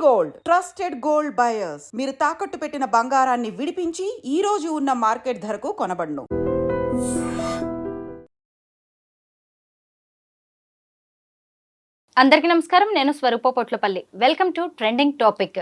Gold trusted gold buyers మీరు తాకట్టు పెట్టిన బంగారాన్ని విడిపించి ఈ రోజు ఉన్న మార్కెట్ ధరకు కొనబడును. అందరికీ నమస్కారం. నేను Swaroopa Potlapalli. Welcome to trending topic.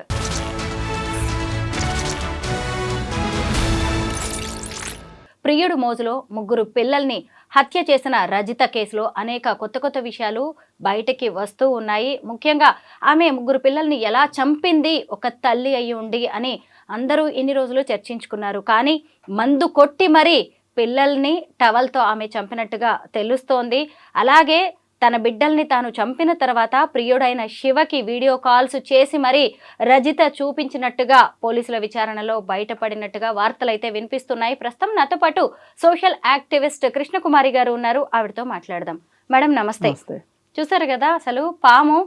ప్రియుడు మోజులో ముగ్గురు పిల్లల్ని హత్య చేసిన రజిత కేసులో అనేక కొత్త విషయాలు బయటకి వస్తూ ఉన్నాయి. ముఖ్యంగా ఆమె ముగ్గురు పిల్లల్ని ఎలా చంపింది ఒక తల్లి అయి ఉండి అని అందరూ ఇన్ని రోజులు చర్చించుకున్నారు. కానీ మందు కొట్టి మరీ పిల్లల్ని టవల్తో ఆమె చంపినట్టుగా తెలుస్తోంది. అలాగే తన బిడ్డల్ని తాను చంపిన తర్వాత ప్రియుడైన శివకి వీడియో కాల్స్ చేసి మరీ రజిత చూపించినట్టుగా పోలీసుల విచారణలో బయటపడినట్టుగా వార్తలైతే వినిపిస్తున్నాయి. ప్రస్తుతం నాతో పాటు సోషల్ యాక్టివిస్ట్ కృష్ణకుమారి గారు ఉన్నారు. ఆవిడతో మాట్లాడదాం. మేడం నమస్తే. చూసారు కదా, అసలు పాము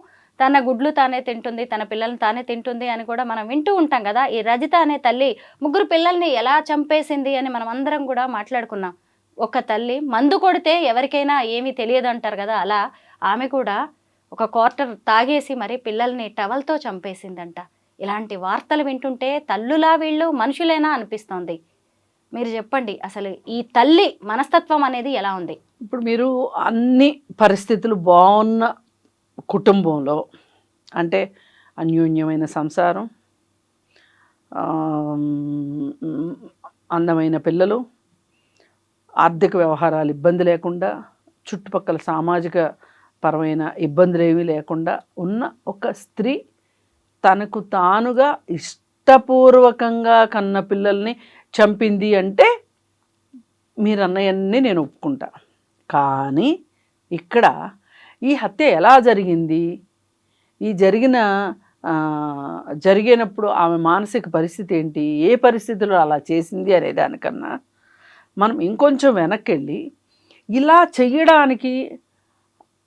తన గుడ్లు తానే తింటుంది, తన పిల్లల్ని తానే తింటుంది అని కూడా మనం వింటూ ఉంటాం కదా. ఈ రజిత అనే తల్లి ముగ్గురు పిల్లల్ని ఎలా చంపేసింది అని మనం అందరం కూడా మాట్లాడుకున్నాం. ఒక తల్లి మందు కొడితే ఎవరికైనా ఏమీ తెలియదు అంటారు కదా, అలా ఆమె కూడా ఒక క్వార్టర్ తాగేసి మరి పిల్లల్ని టవల్తో చంపేసిందంట. ఇలాంటి వార్తలు వింటుంటే తల్లులా వీళ్ళు మనుషులేనా అనిపిస్తోంది. మీరు చెప్పండి, అసలు ఈ తల్లి మనస్తత్వం అనేది ఎలా ఉంది? ఇప్పుడు మీరు అన్ని పరిస్థితులు బాగున్న కుటుంబంలో, అంటే అన్యోన్యమైన సంసారం, అందమైన పిల్లలు, ఆర్థిక వ్యవహారాలు ఇబ్బంది లేకుండా, చుట్టుపక్కల సామాజిక పరమైన ఇబ్బందులు ఏమీ లేకుండా ఉన్న ఒక స్త్రీ తనకు తానుగా ఇష్టపూర్వకంగా కన్న పిల్లల్ని చంపింది అంటే మీరు అన్నయన్నీ నేను ఒప్పుకుంటా. కానీ ఇక్కడ ఈ హత్య ఎలా జరిగింది, ఈ జరిగినప్పుడు ఆమె మానసిక పరిస్థితి ఏంటి, ఏ పరిస్థితుల్లో అలా చేసింది అనే దానికన్నా మనం ఇంకొంచెం వెనక్కి వెళ్ళి ఇలా చెయ్యడానికి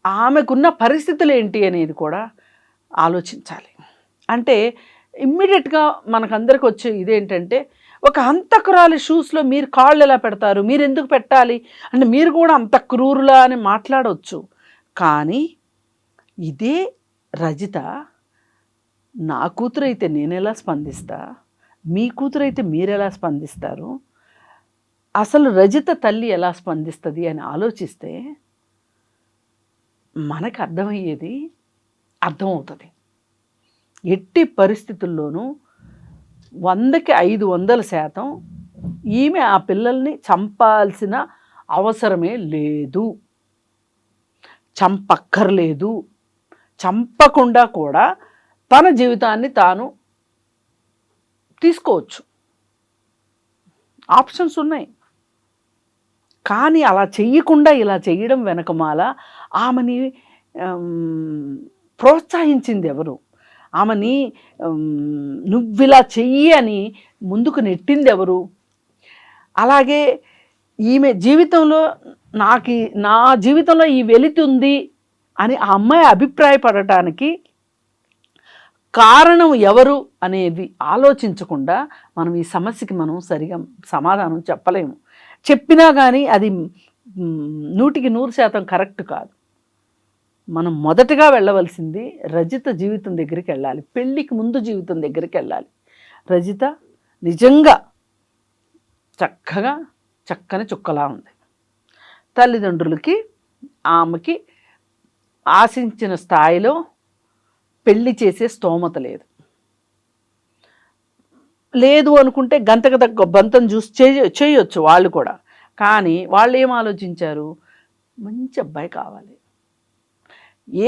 ఆమెకున్న పరిస్థితులు ఏంటి అనేది కూడా ఆలోచించాలి. అంటే ఇమ్మీడియట్గా మనకందరికి వచ్చే ఇదేంటంటే, ఒక హంతకురాలి షూస్లో మీరు కాళ్ళు ఎలా పెడతారు, మీరు ఎందుకు పెట్టాలి అంటే మీరు కూడా అంత క్రూరులా అని మాట్లాడవచ్చు. కానీ ఇదే రజిత నా కూతురు అయితే నేను ఎలా స్పందిస్తా, మీ కూతురు అయితే మీరు ఎలా స్పందిస్తారు, అసలు రజిత తల్లి ఎలా స్పందిస్తుంది అని ఆలోచిస్తే మనకు అర్థమయ్యేది అర్థమవుతుంది. ఎట్టి పరిస్థితుల్లోనూ 100కి 500% ఈమె ఆ పిల్లల్ని చంపాల్సిన అవసరమే లేదు, చంపక్కర్లేదు. చంపకుండా కూడా తన జీవితాన్ని తాను తీసుకోవచ్చు, ఆప్షన్స్ ఉన్నాయి. కానీ అలా చెయ్యకుండా ఇలా చేయడం వెనకమాల ఆమెని ప్రోత్సహించింది ఎవరు, ఆమెని నువ్విలా చెయ్యి అని ముందుకు నెట్టింది ఎవరు? అలాగే ఈమె జీవితంలో నా జీవితంలో ఈ వెలితుంది అని ఆ అమ్మాయి అభిప్రాయపడటానికి కారణం ఎవరు అనేది ఆలోచించకుండా మనం ఈ సమస్యకి మనం సరిగా సమాధానం చెప్పలేము. చెప్పినా కానీ అది 100కి 100% కరెక్ట్ కాదు. మనం మొదటగా వెళ్ళవలసింది రజిత జీవితం దగ్గరికి వెళ్ళాలి, పెళ్ళికి ముందు జీవితం దగ్గరికి వెళ్ళాలి. రజిత నిజంగా చక్కని చుక్కలా ఉంది. తల్లిదండ్రులకి ఆమెకి ఆశించిన స్థాయిలో పెళ్లి చేసే స్తోమత లేదు అనుకుంటే గంతకు తగ్గ బంతం చూసి చేయొచ్చు వాళ్ళు కూడా. కానీ వాళ్ళు ఏం ఆలోచించారు, మంచి అబ్బాయి కావాలి.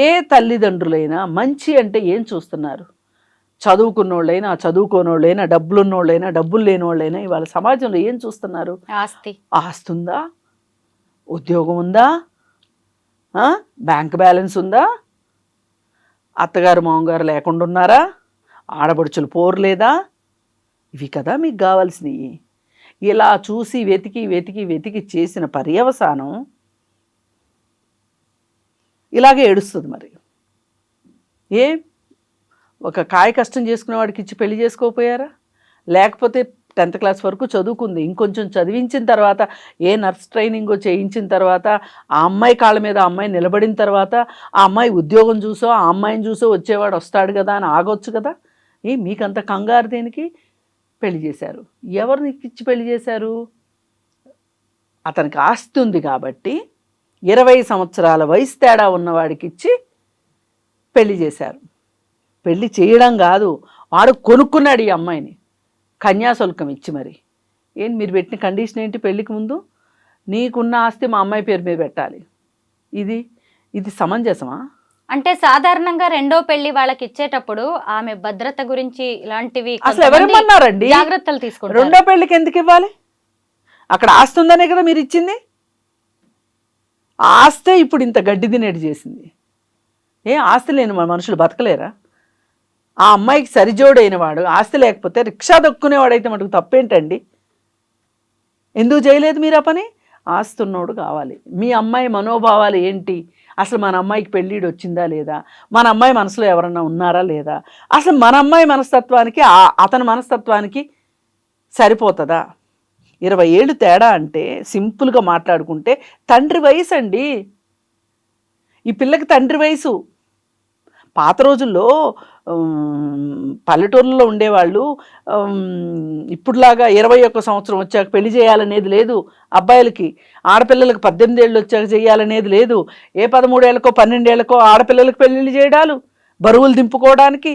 ఏ తల్లిదండ్రులైనా మంచి అంటే ఏం చూస్తున్నారు, చదువుకున్నోళ్ళైనా చదువుకోనోళ్ళైనా, డబ్బులున్నోళ్ళైనా డబ్బులు లేనివాళ్ళైనా ఇవాళ సమాజంలో ఏం చూస్తున్నారు? ఆస్తి ఉందా, ఉద్యోగం ఉందా, బ్యాంక్ బ్యాలెన్స్ ఉందా, అత్తగారు మామగారు లేకుండా ఉన్నారా, ఆడపడుచులు పోర్లేదా, ఇవి కదా మీకు కావాల్సినవి. ఇలా చూసి వెతికి చేసిన పర్యవసానం ఇలాగే ఏడుస్తుంది. మరి ఒక కాయ కష్టం చేసుకునే వాడికి ఇచ్చి పెళ్లి చేసుకోకపోయారా? లేకపోతే 10th క్లాస్ వరకు చదువుకుంది. ఇంకొంచెం చదివించిన తర్వాత ఏ నర్స్ ట్రైనింగో చేయించిన తర్వాత ఆ అమ్మాయి కాళ్ళ మీద ఆ అమ్మాయి నిలబడిన తర్వాత ఆ అమ్మాయి ఉద్యోగం చూసో ఆ అమ్మాయిని చూసో వచ్చేవాడు వస్తాడు కదా అని ఆగొచ్చు కదా. మీకంత కంగారు దేనికి? పెళ్లి చేశారు. ఎవరిని ఇచ్చి పెళ్లి చేశారు? అతనికి ఆస్తి ఉంది కాబట్టి 20 సంవత్సరాల వయసు తేడా ఉన్నవాడికి ఇచ్చి పెళ్లి చేశారు. పెళ్లి చేయడం కాదు, వాడు కొనుక్కున్నాడు ఈ అమ్మాయిని కన్యాశుల్కం ఇచ్చి. మరి మీరు పెట్టిన కండిషన్ ఏంటి? పెళ్లికి ముందు నీకున్న ఆస్తి మా అమ్మాయి పేరు మీద పెట్టాలి. ఇది సమంజసమా? అంటే సాధారణంగా రెండో పెళ్లి వాళ్ళకి ఇచ్చేటప్పుడు ఆమె భద్రత గురించి ఇలాంటివి అసలు ఎవరేమన్నారండి? జాగ్రత్తలు తీసుకుంటారు. రెండో పెళ్లికి ఎందుకు ఇవ్వాలి? అక్కడ ఆస్తి ఉందనే కదా మీరు ఇచ్చింది. ఆస్తే ఇప్పుడు ఇంత గడ్డి తినేటి చేసింది. ఆస్తి లేని మనుషులు బతకలేరా? ఆ అమ్మాయికి సరిజోడైన వాడు ఆస్తి లేకపోతే రిక్షా దొక్కునేవాడైతే మటుకు తప్పేంటండి? ఎందుకు చేయలేదు మీరు ఆ పని? ఆస్తి ఉన్నోడు కావాలి. మీ అమ్మాయి మనోభావాలు ఏంటి? అసలు మన అమ్మాయికి పెళ్ళిడు వచ్చిందా లేదా? మన అమ్మాయి మనసులో ఎవరన్నా ఉన్నారా లేదా? అసలు మన అమ్మాయి మనస్తత్వానికి అతని మనస్తత్వానికి సరిపోతుందా? 20 ఏళ్ళు తేడా అంటే సింపుల్గా మాట్లాడుకుంటే తండ్రి వయసు అండి. ఈ పిల్లకి తండ్రి వయసు. పాత రోజుల్లో పల్లెటూరులో ఉండేవాళ్ళు ఇప్పుడులాగా 21 సంవత్సరం వచ్చాక పెళ్లి చేయాలనేది లేదు అబ్బాయిలకి. ఆడపిల్లలకు 18 ఏళ్ళు వచ్చాక చేయాలనేది లేదు. 13 ఏళ్ళకో 12 ఏళ్ళకో ఆడపిల్లలకు పెళ్ళిళ్ళు చేయడాలు బరువులు దింపుకోవడానికి.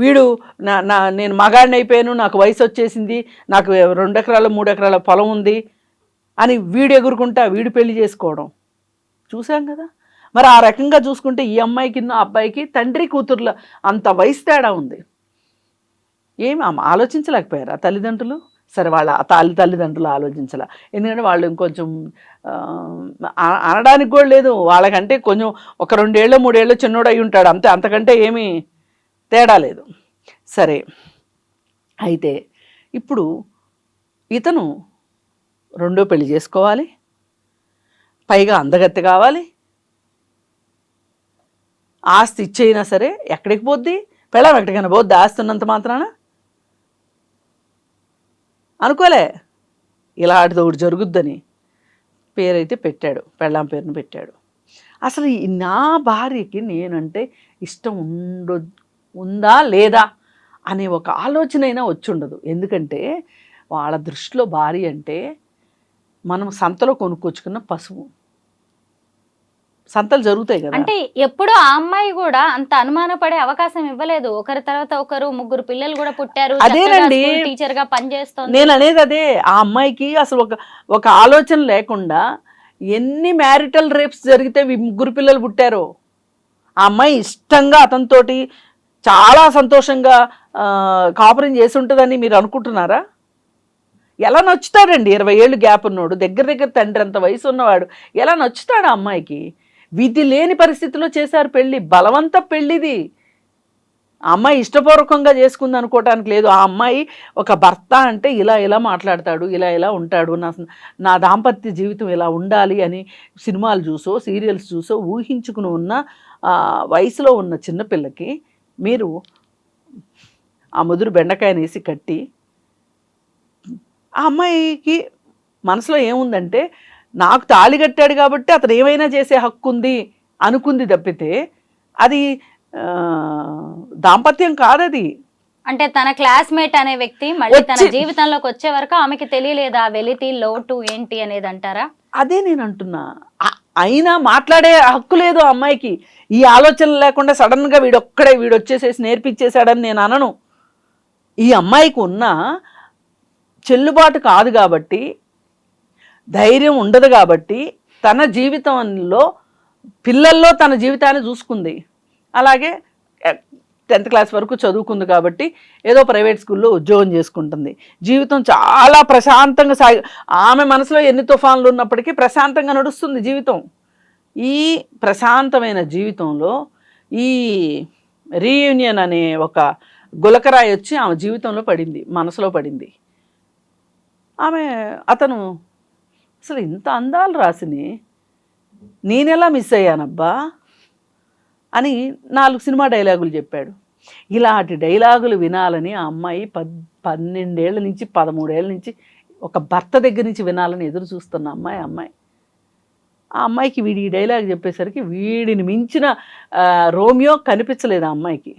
వీడు నేను మగాడిని అయిపోయాను, నాకు వయసు వచ్చేసింది, నాకు 2 ఎకరాలు 3 ఎకరాల పొలం ఉంది అని వీడు ఎగురుకుంటా వీడు పెళ్లి చేసుకోవడం చూసాం కదా. మరి ఆ రకంగా చూసుకుంటే ఈ అమ్మాయికి అబ్బాయికి తండ్రి కూతుర్ల అంత వయసు తేడా ఉంది. ఆలోచించలేకపోయారు ఆ తల్లిదండ్రులు? సరే, వాళ్ళ తల్లిదండ్రులు ఆలోచించాల. ఎందుకంటే వాళ్ళు ఇంకొంచెం అనడానికి కూడా లేదు. వాళ్ళకంటే కొంచెం ఒక 2 ఏళ్ళు 3 ఏళ్ళు చిన్నోడు అయి ఉంటాడు అంతే, అంతకంటే ఏమీ తేడా లేదు. సరే, అయితే ఇప్పుడు ఇతను రెండో పెళ్లి చేసుకోవాలి, పైగా అందగత్తె కావాలి, ఆస్తి ఇచ్చేయినా సరే ఎక్కడికి పోద్ది? పెళ్ళాం ఎక్కడికైనా పోద్ది ఆస్తి ఉన్నంత మాత్రాన? అనుకోలే ఇలాంటిది ఒకటి జరుగుద్దని. పేరైతే పెట్టాడు, పెళ్ళాం పేరును పెట్టాడు. అసలు నా భార్యకి నేనంటే ఇష్టం ఉందా లేదా అనే ఒక ఆలోచన అయినా వచ్చుండదు. ఎందుకంటే వాళ్ళ దృష్టిలో భార్య అంటే మనం సంతలో కొనుక్కొచ్చుకున్న పశువు. సంతలు జరుగుతాయి కదా. అంటే ఎప్పుడు ఆ అమ్మాయి కూడా అంత అనుమానపడే అవకాశం ఇవ్వలేదు. ఒకరి తర్వాత ఒకరు 3 పిల్లలు కూడా పుట్టారు. అదేనండి టీచర్ గా పనిచేస్తుంది. నేను అనేది అదే. ఆ అమ్మాయికి అసలు ఒక ఆలోచన లేకుండా ఎన్ని మ్యారిటల్ రేప్స్ జరిగితే 3 పిల్లలు పుట్టారో. ఆ అమ్మాయి ఇష్టంగా అతనితోటి చాలా సంతోషంగా కాపురం చేసి ఉంటుందని మీరు అనుకుంటున్నారా? ఎలా నచ్చుతాడండి? 20 ఏళ్ళు గ్యాప్ ఉన్నోడు, దగ్గర తండ్రి అంత వయసు ఉన్నవాడు ఎలా నచ్చుతాడు ఆ అమ్మాయికి? విధి లేని పరిస్థితిలో చేశారు పెళ్ళి, బలవంత పెళ్ళిది. ఆ అమ్మాయి ఇష్టపూర్వకంగా చేసుకుంది అనుకోవటానికి లేదు. ఆ అమ్మాయి ఒక భర్త అంటే ఇలా మాట్లాడతాడు, ఇలా ఉంటాడు, నా దాంపత్య జీవితం ఇలా ఉండాలి అని సినిమాలు చూసో సీరియల్స్ చూసో ఊహించుకుని ఉన్న వయసులో ఉన్న చిన్నపిల్లకి మీరు ఆ ముదురు బెండకాయనేసి కట్టి, ఆ అమ్మాయికి మనసులో ఏముందంటే నాకు తాళి కట్టాడు కాబట్టి అతను ఏమైనా చేసే హక్కు ఉంది అనుకుంది తప్పితే అది దాంపత్యం కాదది. అంటే తన క్లాస్మేట్ అనే వ్యక్తి మళ్ళీ తన జీవితంలోకి వచ్చే వరకు ఆమెకి తెలియలేదా వెలితి లోటు ఏంటి అనేది అంటారా? అదే నేను అంటున్నా. అయినా మాట్లాడే హక్కు లేదు ఆ అమ్మాయికి. ఈ ఆలోచన లేకుండా సడన్గా వీడు వచ్చేసేసి నేర్పించేశాడని నేను అనను. ఈ అమ్మాయికి ఉన్న చెల్లుబాటు కాదు కాబట్టి, ధైర్యం ఉండదు కాబట్టి తన జీవితంలో పిల్లల్లో తన జీవితాన్ని చూసుకుంది. అలాగే 10th క్లాస్ వరకు చదువుకుంది కాబట్టి ఏదో ప్రైవేట్ స్కూల్లో ఉద్యోగం చేసుకుంటుంది. జీవితం చాలా ప్రశాంతంగా ఆమె మనసులో ఎన్ని తుఫాన్లు ఉన్నప్పటికీ ప్రశాంతంగా నడుస్తుంది జీవితం. ఈ ప్రశాంతమైన జీవితంలో ఈ రీయూనియన్ అనే ఒక గులకరాయి వచ్చి ఆమె జీవితంలో పడింది, మనసులో పడింది. అతను అసలు ఇంత అందాలు రాసిని నేనెలా మిస్ అయ్యానబ్బా అని 4 సినిమా డైలాగులు చెప్పాడు. ఇలాంటి డైలాగులు వినాలని ఆ అమ్మాయి 12 ఏళ్ళ నుంచి 13 ఏళ్ళ నుంచి ఒక భర్త దగ్గర నుంచి వినాలని ఎదురు చూస్తున్న అమ్మాయి ఆ అమ్మాయికి వీడి ఈ డైలాగ్ చెప్పేసరికి వీడిని మించిన రోమియో కనిపించలేదు ఆ అమ్మాయికి.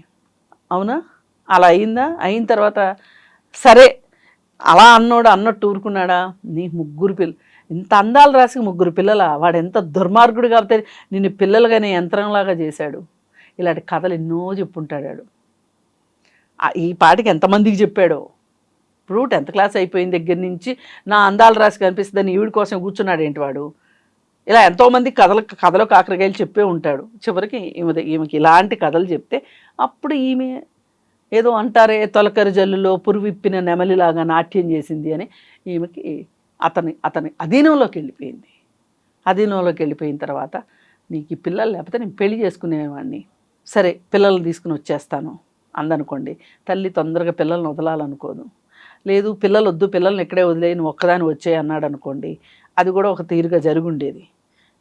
అవునా? అలా అయిందా? అయిన తర్వాత సరే అలా అన్నోడు అన్నట్టు ఊరుకున్నాడా? నీ 3 పిల్లలు, ఇంత అందాలు రాసి 3 పిల్లలా? వాడు ఎంత దుర్మార్గుడు కాబట్టి నిన్ను పిల్లలుగానే యంత్రంలాగా చేశాడు. ఇలాంటి కథలు ఎన్నో చెప్పుంటాడు. ఈ పాటికి ఎంతమందికి చెప్పాడో. ఇప్పుడు 10th క్లాస్ అయిపోయిన దగ్గర నుంచి నా అందాలు రాసి కనిపిస్తుందని ఈవిడ కోసం కూర్చున్నాడు ఏంటి వాడు? ఇలా ఎంతోమంది కథలో కాకరకాయలు చెప్పే ఉంటాడు. చివరికి ఈమెకి ఇలాంటి కథలు చెప్తే అప్పుడు ఈమె ఏదో అంటారే తొలకరి జల్లులో పురువిప్పిన నెమలిలాగా నాట్యం చేసింది అని ఈమెకి అతని అధీనంలోకి వెళ్ళిపోయింది. అధీనంలోకి వెళ్ళిపోయిన తర్వాత నీకు ఈ పిల్లలు లేకపోతే నేను పెళ్లి చేసుకునేవాడిని, సరే పిల్లల్ని తీసుకుని వచ్చేస్తాను అందనుకోండి. తల్లి తొందరగా పిల్లల్ని వదలాలనుకోదు. లేదు పిల్లలు వద్దు, పిల్లల్ని ఇక్కడే వదిలేయి, నువ్వు ఒక్కదాని వచ్చేయి అన్నాడు అనుకోండి, అది కూడా ఒక తీరుగా జరుగుండేది.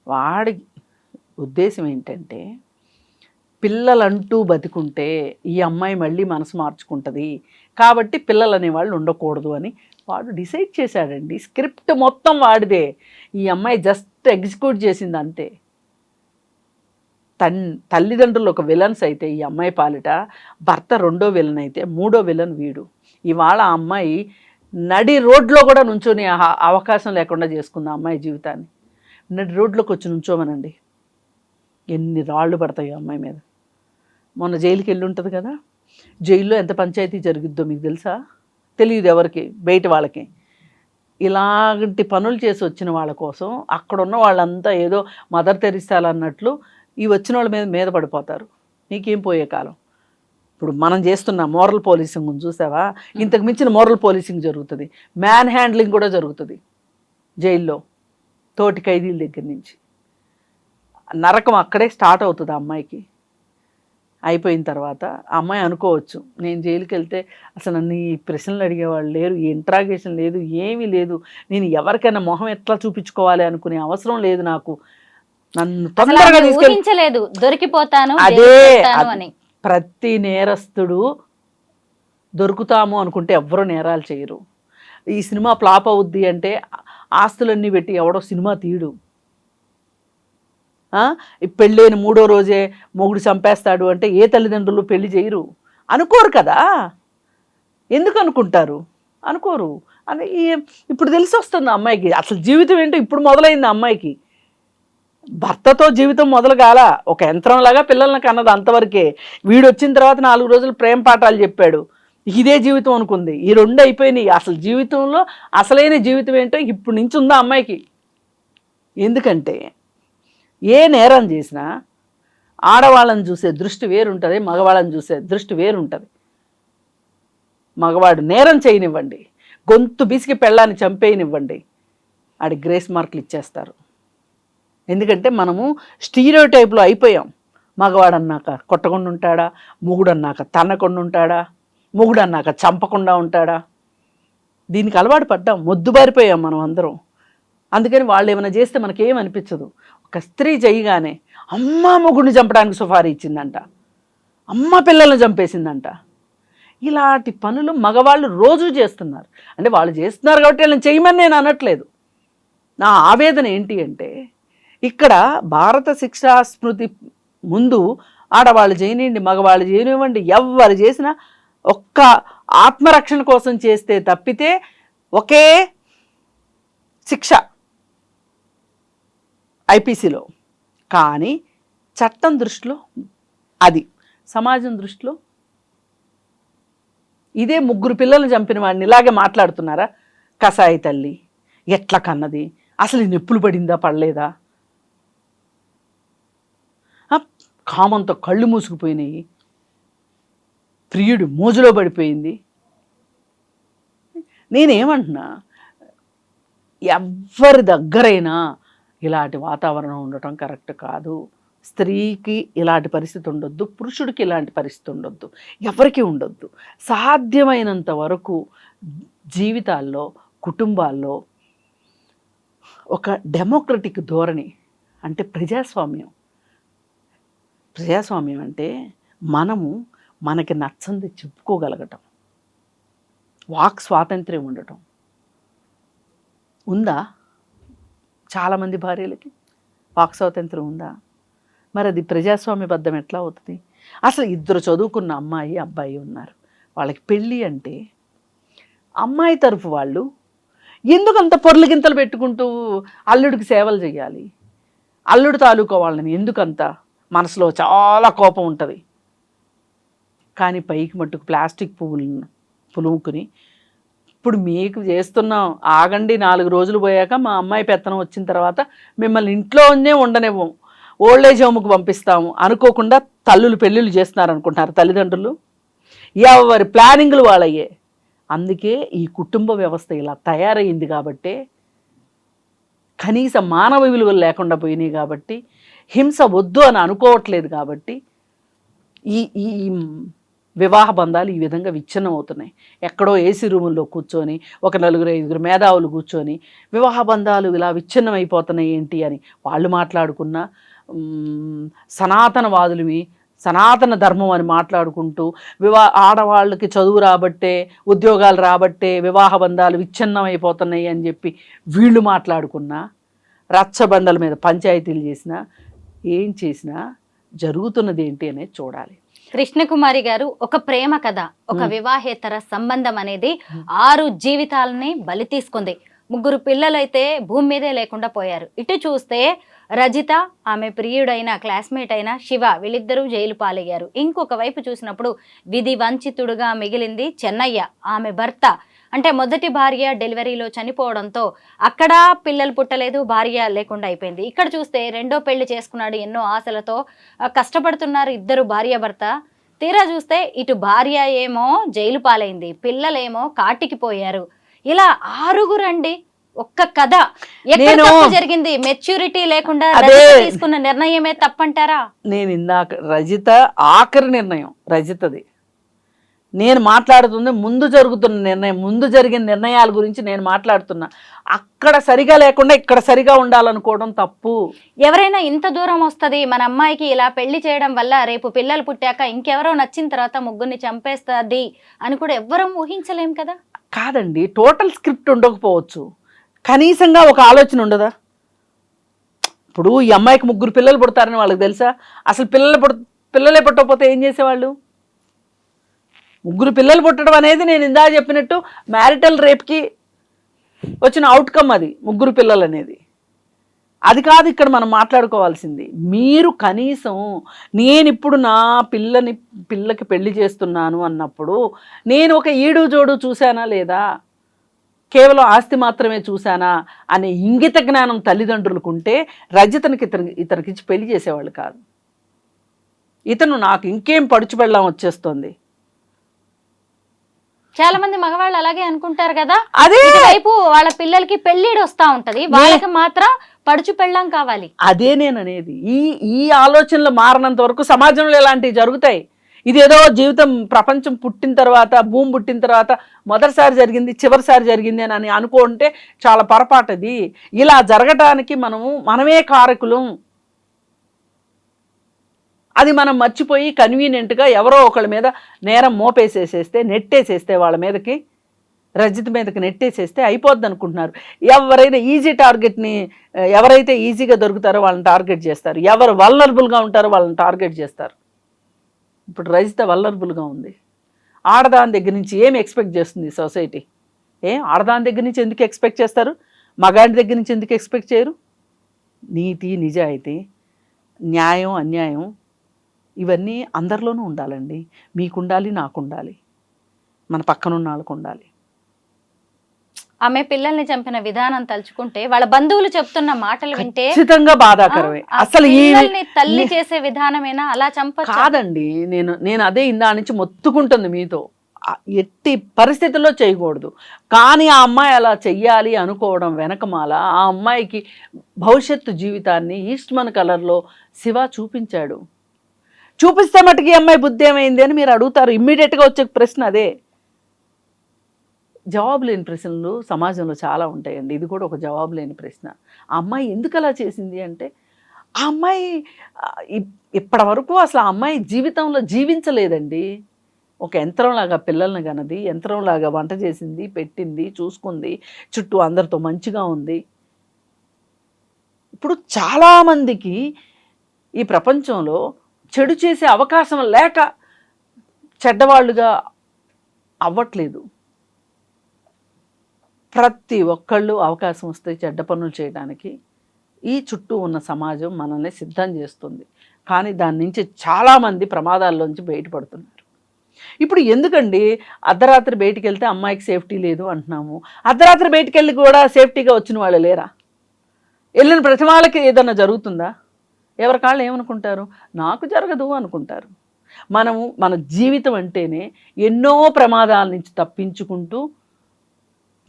వాడి ఉద్దేశం ఏంటంటే పిల్లలంటూ బతికుంటే ఈ అమ్మాయి మళ్ళీ మనసు మార్చుకుంటుంది కాబట్టి పిల్లలు అనేవాళ్ళు ఉండకూడదు అని వాడు డిసైడ్ చేశాడండి. స్క్రిప్ట్ మొత్తం వాడిదే, ఈ అమ్మాయి జస్ట్ ఎగ్జిక్యూట్ చేసింది అంతే. తల్లిదండ్రులు ఒక విలన్స్ అయితే ఈ అమ్మాయి పాలిట, భర్త 2వ విలన్ అయితే 3వ విలన్ వీడు. ఇవాళ ఆ అమ్మాయి నడి రోడ్లో కూడా నుంచొని అవకాశం లేకుండా చేసుకుంది ఆ అమ్మాయి జీవితాన్ని. నడి రోడ్లోకి వచ్చి నుంచోమనండి, ఎన్ని రాళ్ళు పడతాయి ఆ అమ్మాయి మీద. మొన్న జైలుకి వెళ్ళి ఉంటుంది కదా, జైల్లో ఎంత పంచాయతీ జరుగుద్దో మీకు తెలుసా? తెలియదు ఎవరికి, బయట వాళ్ళకి. ఇలాంటి పనులు చేసి వచ్చిన వాళ్ళ కోసం అక్కడున్న వాళ్ళంతా ఏదో మదర్ తెరిసాలు అన్నట్లు ఈ వచ్చిన వాళ్ళ మీద పడిపోతారు. నీకేం పోయే కాలం. ఇప్పుడు మనం చేస్తున్న మోరల్ పోలీసింగ్ చూసావా? ఇంతకు మించిన మోరల్ పోలీసింగ్ జరుగుతుంది. మ్యాన్ హ్యాండ్లింగ్ కూడా జరుగుతుంది జైల్లో, తోటి ఖైదీల దగ్గర నుంచి. నరకం అక్కడే స్టార్ట్ అవుతుంది ఆ అమ్మాయికి. అయిపోయిన తర్వాత ఆ అమ్మాయి అనుకోవచ్చు, నేను జైలుకి వెళ్తే అసలు నన్ను ఈ ప్రశ్నలు అడిగేవాళ్ళు లేరు, ఈ ఇంట్రాగేషన్ లేదు, ఏమీ లేదు, నేను ఎవరికైనా మొహం ఎట్లా చూపించుకోవాలి అనుకునే అవసరం లేదు నాకు, నన్ను తొందరగా ఊహించలేదు దొరికిపోతాను అదే అని. ప్రతి నేరస్తుడు దొరుకుతాము అనుకుంటే ఎవ్వరూ నేరాలు చేయరు. ఈ సినిమా ఫ్లాప్ అవుద్ది అంటే ఆస్తులన్నీ పెట్టి ఎవడో సినిమా తీయడు. పెళ్ళైన 3వ రోజే మొగుడు చంపేస్తాడు అంటే ఏ తల్లిదండ్రులు పెళ్లి చేయరు, అనుకోరు కదా. ఎందుకు అనుకుంటారు? అనుకోరు. అని ఇప్పుడు తెలిసి వస్తుంది అమ్మాయికి అసలు జీవితం ఏంటో ఇప్పుడు మొదలైంది అమ్మాయికి. భర్తతో జీవితం మొదలు కాల, ఒక యంత్రంలాగా పిల్లల్ని కన్నది అంతవరకే. వీడు వచ్చిన తర్వాత 4 రోజులు ప్రేమ పాఠాలు చెప్పాడు, ఇదే జీవితం అనుకుంది. ఈ 2 అయిపోయినాయి. అసలు జీవితంలో అసలైన జీవితం ఏంటో ఇప్పుడు నుంచి ఉందా అమ్మాయికి. ఎందుకంటే ఏ నేరం చేసినా ఆడవాళ్ళని చూసే దృష్టి వేరుంటుంది, మగవాళ్ళని చూసే దృష్టి వేరుంటుంది. మగవాడు నేరం చేయనివ్వండి, గొంతు బిసికి పెళ్ళాన్ని చంపేయనివ్వండి, ఆడి గ్రేస్ మార్కులు ఇచ్చేస్తారు. ఎందుకంటే మనము స్టీరియోటైప్లో అయిపోయాం. మగవాడు అన్నాక కొట్టకుండా ఉంటాడా, మొగుడు అన్నాక తన్నకుండా ఉంటాడా, మొగుడు అన్నాక చంపకుండా ఉంటాడా, దీనికి అలవాటు పడ్డాం, మొద్దుబారిపోయాం మనం అందరం. అందుకని వాళ్ళు ఏమైనా చేస్తే మనకేమనిపించదు. ఒక స్త్రీ చేయగానే అమ్మ మొగుడిని చంపడానికి సుఫారీ ఇచ్చిందంట, అమ్మ పిల్లల్ని చంపేసిందంట. ఇలాంటి పనులు మగవాళ్ళు రోజు చేస్తున్నారు. అంటే వాళ్ళు చేస్తున్నారు కాబట్టి వాళ్ళని చేయమని నేను అనట్లేదు. నా ఆవేదన ఏంటి అంటే ఇక్కడ భారత శిక్షా స్మృతి ముందు ఆడవాళ్ళు చేయనివ్వండి, మగవాళ్ళు చేయనివ్వండి, ఎవరు చేసినా ఒక్క ఆత్మరక్షణ కోసం చేస్తే తప్పితే ఒకే శిక్ష ఐపీసీలో. కానీ చట్టం దృష్టిలో అది, సమాజం దృష్టిలో ఇదే 3 పిల్లల్ని చంపిన వాడిని ఇలాగే మాట్లాడుతున్నారా? కసాయి తల్లి ఎట్లా కన్నది, అసలు ఈ నొప్పులు పడిందా పడలేదా, కామంతో కళ్ళు మూసుకుపోయినాయి, ప్రియుడు మోజులో పడిపోయింది. నేనేమంటున్నా, ఎవరి దగ్గరైనా ఇలాంటి వాతావరణం ఉండటం కరెక్ట్ కాదు. స్త్రీకి ఇలాంటి పరిస్థితి ఉండొద్దు, పురుషుడికి ఇలాంటి పరిస్థితి ఉండొద్దు, ఎవరికి ఉండొద్దు. సాధ్యమైనంత వరకు జీవితాల్లో, కుటుంబాల్లో ఒక డెమోక్రటిక్ ధోరణి, అంటే ప్రజాస్వామ్యం అంటే మనము మనకి నచ్చంది చెప్పుకోగలగటం, వాక్ స్వాతంత్ర్యం ఉండటం ఉందా? చాలామంది భార్యలకి వాక్ స్వాతంత్ర్యం ఉందా? మరి అది ప్రజాస్వామ్యబద్ధం ఎట్లా అవుతుంది? అసలు ఇద్దరు చదువుకున్న అమ్మాయి అబ్బాయి ఉన్నారు, వాళ్ళకి పెళ్ళి అంటే అమ్మాయి తరఫు వాళ్ళు ఎందుకు అంత పొర్లు గింతలు పెట్టుకుంటూ అల్లుడికి సేవలు చేయాలి? అల్లుడు తాలూకా వాళ్ళని ఎందుకంత మనసులో చాలా కోపం ఉంటుంది, కానీ పైకి మట్టుకు ప్లాస్టిక్ పువ్వులను పులుముకుని ఇప్పుడు మీకు చేస్తున్నాం, ఆగండి 4 రోజులు పోయాక మా అమ్మాయి పెత్తనం వచ్చిన తర్వాత మిమ్మల్ని ఇంట్లోనే ఉండనివ్వం, ఓల్డేజ్ హోమ్కి పంపిస్తాము అనుకోకుండా తల్లులు పెళ్ళిళ్ళు చేస్తున్నారు అనుకుంటున్నారు తల్లిదండ్రులు. ఎవరి ప్లానింగ్లు వాళ్ళయ్యే. అందుకే ఈ కుటుంబ వ్యవస్థ ఇలా తయారైంది కాబట్టి, కనీస మానవ విలువలు లేకుండా పోయినాయి కాబట్టి, హింస వద్దు అని అనుకోవట్లేదు కాబట్టి ఈ ఈ వివాహ బంధాలు ఈ విధంగా విచ్ఛిన్నం అవుతున్నాయి. ఎక్కడో ఏసీ రూముల్లో కూర్చొని ఒక 4-5 మేధావులు కూర్చొని వివాహ బంధాలు ఇలా విచ్ఛిన్నం అయిపోతున్నాయి ఏంటి అని వాళ్ళు మాట్లాడుకున్న, సనాతనవాదులవి సనాతన ధర్మం అని మాట్లాడుకుంటూ ఆడవాళ్ళకి చదువు రాబట్టే, ఉద్యోగాలు రాబట్టే వివాహ బంధాలు విచ్ఛిన్నం అయిపోతున్నాయి అని చెప్పి వీళ్ళు మాట్లాడుకున్నా, రచ్చబండల మీద పంచాయతీలు చేసినా, ఏం చేసినా జరుగుతున్నది ఏంటి అనేది చూడాలి. కృష్ణకుమారి గారు, ఒక ప్రేమ కథ, ఒక వివాహేతర సంబంధం అనేది 6 జీవితాలని బలి తీసుకుంది. 3 పిల్లలైతే భూమి మీదే లేకుండా పోయారు. ఇటు చూస్తే రజిత, ఆమె ప్రియుడైన క్లాస్మేట్ అయిన శివ, వీళ్ళిద్దరూ జైలు పాలయ్యారు. ఇంకొక వైపు చూసినప్పుడు విధి వంచితుడుగా మిగిలింది చెన్నయ్య, ఆమె భర్త. అంటే మొదటి భార్య డెలివరీలో చనిపోవడంతో అక్కడ పిల్లలు పుట్టలేదు, భార్య లేకుండా అయిపోయింది. ఇక్కడ చూస్తే రెండో పెళ్లి చేసుకున్నాడు, ఎన్నో ఆశలతో కష్టపడుతున్నారు ఇద్దరు భార్య భర్త. తీరా చూస్తే ఇటు భార్య ఏమో జైలు పాలైంది, పిల్లలేమో కాటికి పోయారు. ఇలా 6 అండి. ఒక్క కథ. ఎక్కడ తప్పు జరిగింది? మెచ్యూరిటీ లేకుండా తీసుకున్న నిర్ణయమే తప్పంటారా? నేను ఇందాక రజిత ఆఖరి నిర్ణయం రజితది. నేను మాట్లాడుతుంది ముందు జరుగుతున్న నిర్ణయం, ముందు జరిగిన నిర్ణయాల గురించి నేను మాట్లాడుతున్నా. అక్కడ సరిగా లేకుండా ఇక్కడ సరిగా ఉండాలనుకోవడం తప్పు. ఎవరైనా ఇంత దూరం వస్తుంది మన అమ్మాయికి ఇలా పెళ్లి చేయడం వల్ల రేపు పిల్లలు పుట్టాక ఇంకెవరో నచ్చిన తర్వాత 3 చంపేస్తుంది అని కూడా ఎవ్వరూ ఊహించలేం కదా. కాదండి, టోటల్ స్క్రిప్ట్ ఉండకపోవచ్చు, కనీసంగా ఒక ఆలోచన ఉండదా? ఇప్పుడు ఈ అమ్మాయికి 3 పిల్లలు పుడతారని వాళ్ళకి తెలుసా? అసలు పిల్లలే పుట్టకపోతే ఏం చేసేవాళ్ళు? 3 పిల్లలు పుట్టడం అనేది నేను ఇందా చెప్పినట్టు మ్యారిటల్ రేప్కి వచ్చిన అవుట్కమ్ అది. 3 పిల్లలు అనేది అది కాదు ఇక్కడ మనం మాట్లాడుకోవాల్సింది. మీరు కనీసం నేను ఇప్పుడు నా పిల్లకి పెళ్లి చేస్తున్నాను అన్నప్పుడు నేను ఒక ఈడు జోడు చూశానా లేదా, కేవలం ఆస్తి మాత్రమే చూశానా అనే ఇంగిత జ్ఞానం తల్లిదండ్రులకు ఉంటే రజితనికి ఇతనికిచ్చి పెళ్లి చేసేవాళ్ళు కాదు. ఇతను నాకు ఇంకేం పడుచు పెళ్ళాం వచ్చేస్తుంది. చాలా మంది మగవాళ్ళు అలాగే అనుకుంటారు కదా. అదే వైపు వాళ్ళ పిల్లలకి పెళ్లిడు వస్తా ఉంటది, వాళ్ళకి మాత్రం పడుచు పెళ్ళాం కావాలి. అదే నేను అనేది. ఈ ఆలోచనలు మారినంత వరకు సమాజంలో ఇలాంటివి జరుగుతాయి. ఇదేదో జీవితం ప్రపంచం పుట్టిన తర్వాత, భూమి పుట్టిన తర్వాత మొదటిసారి జరిగింది, చివరిసారి జరిగింది అని అనుకుంటే చాలా పొరపాటది. ఇలా జరగటానికి మనమే కారకులం. అది మనం మర్చిపోయి కన్వీనియంట్గా ఎవరో ఒకళ్ళ మీద నేరం మోపేసేసేస్తే, నెట్టేసేస్తే, వాళ్ళ మీదకి రజిత మీదకి నెట్టేసేస్తే అయిపోద్ది అనుకుంటున్నారు. ఎవరైనా ఎవరైతే ఈజీగా దొరుకుతారో వాళ్ళని టార్గెట్ చేస్తారు, ఎవరు వల్నరబుల్గా ఉంటారో వాళ్ళని టార్గెట్ చేస్తారు. ఇప్పుడు రజిత వల్నరబుల్గా ఉంది. ఆడదాని దగ్గర నుంచి ఏమి ఎక్స్పెక్ట్ చేస్తుంది సొసైటీ? ఆడదాని దగ్గర నుంచి ఎందుకు ఎక్స్పెక్ట్ చేస్తారు? మగాడి దగ్గర నుంచి ఎందుకు ఎక్స్పెక్ట్ చేయరు? నీతి, నిజాయితీ, న్యాయం, అన్యాయం ఇవన్నీ అందరిలోనూ ఉండాలండి. మీకుండాలి, నాకుండాలి, మన పక్కనున్న వాళ్ళకు ఉండాలి. ఆమె పిల్లల్ని చంపిన విధానం తలుచుకుంటే, వాళ్ళ బంధువులు చెప్తున్న మాటలు వింటే ఖచ్చితంగా బాధాకరమే. అసలు ఈ తల్లి చేసే విధానమేనా అలా చంప? కాదండి, నేను అదే ఇందా నుంచి మొత్తుకుంటుంది మీతో. ఎట్టి పరిస్థితుల్లో చేయకూడదు. కానీ ఆ అమ్మాయి అలా చెయ్యాలి అనుకోవడం వెనకమాల ఆ అమ్మాయికి భవిష్యత్తు జీవితాన్ని ఈస్ట్మన్ కలర్లో శివ చూపించాడు. చూపిస్తే మటుకు ఈ అమ్మాయి బుద్ధి ఏమైంది అని మీరు అడుగుతారు. ఇమ్మీడియట్గా వచ్చే ప్రశ్న అదే. జవాబు లేని ప్రశ్నలు సమాజంలో చాలా ఉంటాయండి. ఇది కూడా ఒక జవాబు లేని ప్రశ్న. ఆ అమ్మాయి ఎందుకు అలా చేసింది అంటే, ఆ అమ్మాయి ఇప్పటి వరకు అసలు ఆ అమ్మాయి జీవితంలో జీవించలేదండి. ఒక యంత్రంలాగా పిల్లల్ని కన్నది, యంత్రంలాగా వంట చేసింది, పెట్టింది, చూసుకుంది, చుట్టూ అందరితో మంచిగా ఉంది. ఇప్పుడు చాలామందికి ఈ ప్రపంచంలో చెడు చేసే అవకాశం లేక చెడ్డవాళ్ళుగా అవ్వట్లేదు. ప్రతి ఒక్కళ్ళు అవకాశం వస్తే చెడ్డ పనులు చేయడానికి ఈ చుట్టూ ఉన్న సమాజం మనల్ని సిద్ధం చేస్తుంది. కానీ దాని నుంచి చాలామంది ప్రమాదాల్లోంచి బయటపడుతున్నారు. ఇప్పుడు ఎందుకండి అర్ధరాత్రి బయటికి వెళ్తే అమ్మాయికి సేఫ్టీ లేదు అంటున్నాము, అర్ధరాత్రి బయటికి వెళ్ళి కూడా సేఫ్టీగా వచ్చిన వాళ్ళు లేరా? వెళ్ళిన ప్రతి వాళ్ళకి ఏదన్నా జరుగుతుందా? ఎవరి కాళ్ళు ఏమనుకుంటారు? నాకు జరగదు అనుకుంటారు. మన జీవితం అంటేనే ఎన్నో ప్రమాదాల నుంచి తప్పించుకుంటూ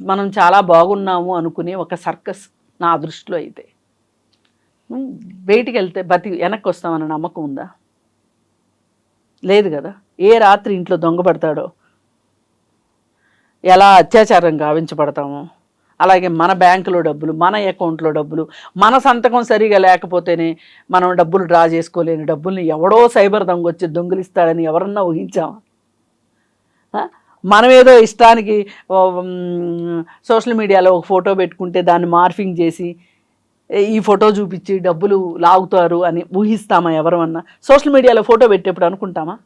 మనం చాలా బాగున్నాము అనుకునే ఒక సర్కస్ నా దృష్టిలో. అయితే బయటికి వెళ్తే వెనక్కి వస్తామన్న నమ్మకం ఉందా? లేదు కదా. ఏ రాత్రి ఇంట్లో దొంగపడతాడో, ఎలా అత్యాచారం గావించబడతామో, అలాగే మన బ్యాంకులో డబ్బులు, మన అకౌంట్లో డబ్బులు, మన సంతకం సరిగా లేకపోతేనే మనం డబ్బులు డ్రా చేసుకోలేని డబ్బుల్ని ఎవడో సైబర్ దొంగ వచ్చి దొంగిలిస్తాడని ఎవరన్నా ఊహించామా? మనం ఏదో ఇష్టానికి సోషల్ మీడియాలో ఒక ఫోటో పెట్టుకుంటే దాన్ని మార్ఫింగ్ చేసి ఈ ఫోటో చూపించి డబ్బులు లాగుతారు అని ఊహిస్తామా ఎవరమన్నా? సోషల్ మీడియాలో ఫోటో పెట్టేప్పుడు అనుకుంటామా?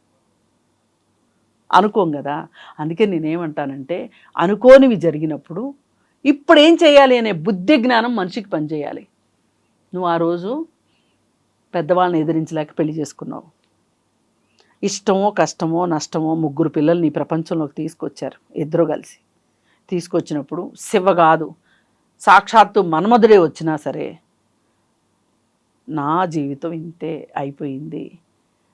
అనుకోం కదా. అందుకే నేనేమంటానంటే అనుకోనివి జరిగినప్పుడు ఇప్పుడు ఏం చేయాలి అనే బుద్ధి జ్ఞానం మనిషికి పనిచేయాలి. నువ్వు ఆ రోజు పెద్దవాళ్ళని ఎదిరించలేక పెళ్లి చేసుకున్నావు. ఇష్టమో కష్టమో నష్టమో 3 పిల్లల్ని ఈ ప్రపంచంలోకి తీసుకొచ్చారు ఇద్దరు కలిసి. తీసుకొచ్చినప్పుడు శివ కాదు సాక్షాత్తు మన్మధుడే వచ్చినా సరే నా జీవితం ఇంతే అయిపోయింది,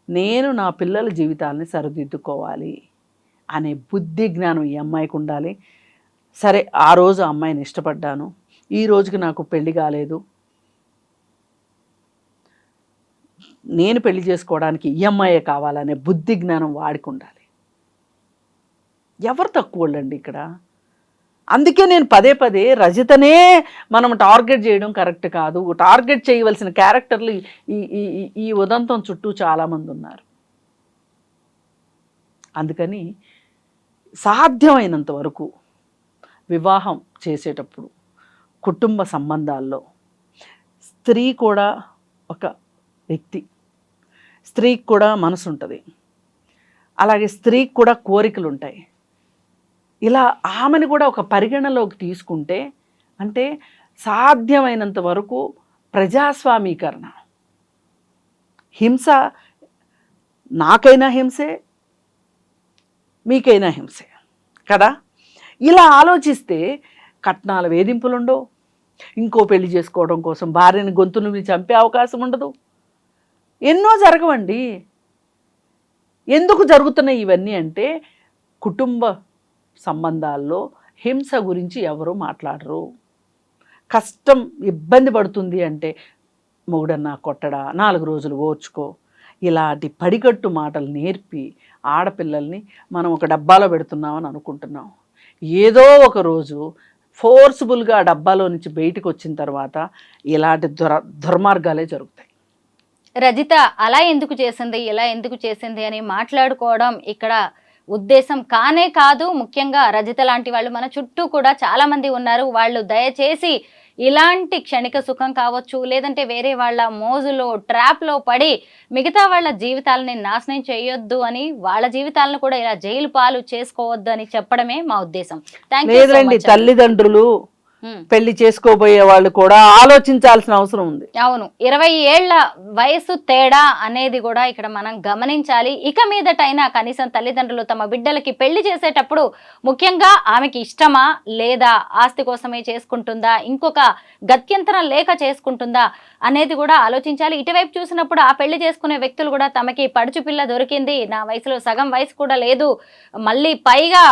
నేను నా పిల్లల జీవితాలని సరిదిద్దుకోవాలి అనే బుద్ధి జ్ఞానం ఈ అమ్మాయికి ఉండాలి. సరే ఆ రోజు అమ్మాయిని ఇష్టపడ్డాను, ఈ రోజుకి నాకు పెళ్లి కాలేదు, నేను పెళ్లి చేసుకోవడానికి ఈ అమ్మాయే కావాలనే బుద్ధి జ్ఞానం వాడికి ఉండాలి. ఎవరు తక్కువ వాళ్ళండి ఇక్కడ? అందుకే నేను పదే పదే రజితనే మనం టార్గెట్ చేయడం కరెక్ట్ కాదు. టార్గెట్ చేయవలసిన క్యారెక్టర్లు ఈ ఉదంతం చుట్టూ చాలామంది ఉన్నారు. అందుకని సాధ్యమైనంత వరకు వివాహం చేసేటప్పుడు కుటుంబ సంబంధాల్లో స్త్రీ కూడా ఒక వ్యక్తి, స్త్రీకి కూడా మనసు ఉంటుంది, అలాగే స్త్రీకి కూడా కోరికలు ఉంటాయి. ఇలా ఆమెను కూడా ఒక పరిగణలోకి తీసుకుంటే అంటే సాధ్యమైనంత వరకు ప్రజాస్వామీకరణ. హింస నాకైనా హింసే, మీకైనా హింసే కదా. ఇలా ఆలోచిస్తే కట్నాల వేధింపులు ఉండవు, ఇంకో పెళ్లి చేసుకోవడం కోసం భార్యని గొంతుని చంపే అవకాశం ఉండదు, ఎన్నో జరగవండి. ఎందుకు జరుగుతున్నాయి ఇవన్నీ అంటే కుటుంబ సంబంధాల్లో హింస గురించి ఎవరు మాట్లాడరు. కష్టం ఇబ్బంది పడుతుంది అంటే మొగుడన్నా కొట్టడా, 4 రోజులు ఓర్చుకో, ఇలాంటి పడికట్టు మాటలు నేర్పి ఆడపిల్లల్ని మనం ఒక డబ్బాలో పెడుతున్నామని అనుకుంటున్నాం. ఏదో ఒక రోజు ఫోర్స్ఫుల్గా ఆ డబ్బాలో నుంచి బయటకు వచ్చిన తర్వాత ఇలాంటి దుర్మార్గాలే జరుగుతాయి. రజిత అలా ఎందుకు చేసింది, ఇలా ఎందుకు చేసింది అని మాట్లాడుకోవడం ఇక్కడ ఉద్దేశం కానే కాదు. ముఖ్యంగా రజిత లాంటి వాళ్ళు మన చుట్టూ కూడా చాలా మంది ఉన్నారు. వాళ్ళు దయచేసి ఇలాంటి క్షణిక సుఖం కావచ్చు, లేదంటే వేరే వాళ్ళ మోజులో ట్రాప్లో పడి మిగతా వాళ్ళ జీవితాలని నాశనం చేయొద్దు అని, వాళ్ళ జీవితాలను కూడా ఇలా జైలు పాలు చేసుకోవద్దు అని చెప్పడమే మా ఉద్దేశం. లేదండి, తల్లిదండ్రులు పెళ్లి చేసుకోబోయే వాళ్ళు కూడా ఆలోచించాల్సిన అవసరం ఉంది. అవును, 20 ఏళ్ల వయసు తేడా అనేది కూడా ఇక్కడ మనం గమనించాలి. ఇక మీదటైనా కనీసం తల్లిదండ్రులు తమ బిడ్డలకి పెళ్లి చేసేటప్పుడు ముఖ్యంగా ఆమెకి ఇష్టమా లేదా, ఆస్తి కోసమే చేసుకుంటుందా, ఇంకొక గత్యంతరం లేక చేసుకుంటుందా అనేది కూడా ఆలోచించాలి. ఇటువైపు చూసినప్పుడు ఆ పెళ్లి చేసుకునే వ్యక్తులు కూడా తమకి పడుచు పిల్ల దొరికింది, నా వయసులో సగం వయసు కూడా లేదు, మళ్ళీ పైగా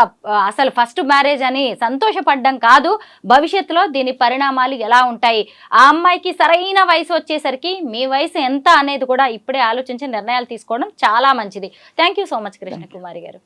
అసలు ఫస్ట్ మ్యారేజ్ అని సంతోషపడ్డం కాదు, భవిష్యత్తులో దీని పరిణామాలు ఎలా ఉంటాయి, ఆ అమ్మాయికి సరైన వయసు వచ్చేసరికి మీ వయసు ఎంత అనేది కూడా ఇప్పుడే ఆలోచించి నిర్ణయాలు తీసుకోవడం చాలా మంచిది. Thank you so much Krishna Kumari గారు.